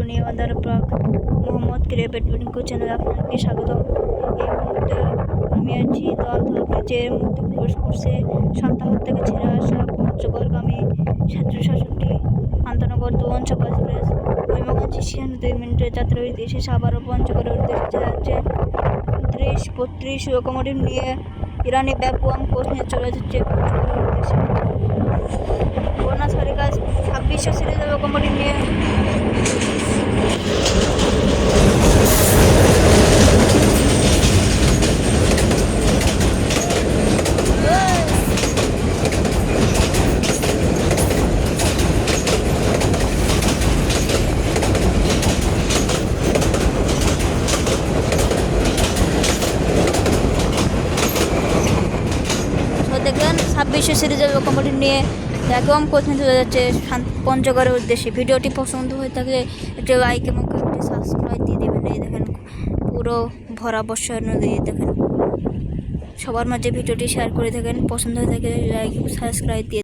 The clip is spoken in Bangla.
টুনিয়া দ্বারা মোহাম্মদ ক্রিকেট চ্যানেলে আপনাকে স্বাগতম। এই মুহূর্তে আমি আছি দলধা ব্রিজের মধ্যে প্রবেশ করছে সান্তাহার থেকে ছেড়ে আসা পঞ্চগড়গামী 767 আন্তনগর দোয়ন সভা এক্সপ্রেস ময়মনসিংহ 96 মিনিটের যাত্রার উদ্দেশ্যে আবারও পঞ্চগড়ের উদ্দেশ্যে যাচ্ছে 30-32 লোকোমোটিভ নিয়ে ইরানি ব্যাপওয়াম কোচ নিয়ে চলে যাচ্ছে পঞ্চগড়ের উদ্দেশ্যে। বোনাস কাজ 2600 সিরিজের লোকোমোটিভ নিয়ে দেখলেন 2600 সিরিজের লোকোমোটিভ নিয়ে ব্যাকওয়াম কোচ নিয়ে চলে যাচ্ছে পঞ্চগড়ের উদ্দেশ্যে। ভিডিওটি পছন্দ হয়ে থাকলে একটু লাইক এবং একটি সাবস্ক্রাইব দিয়ে দেবেন। এই দেখেন পুরো ভরা বর্ষণ দিয়ে দেখেন, সবার মাঝে ভিডিওটি শেয়ার করে থাকেন। পছন্দ হয়ে থাকলে লাইক সাবস্ক্রাইব দিয়ে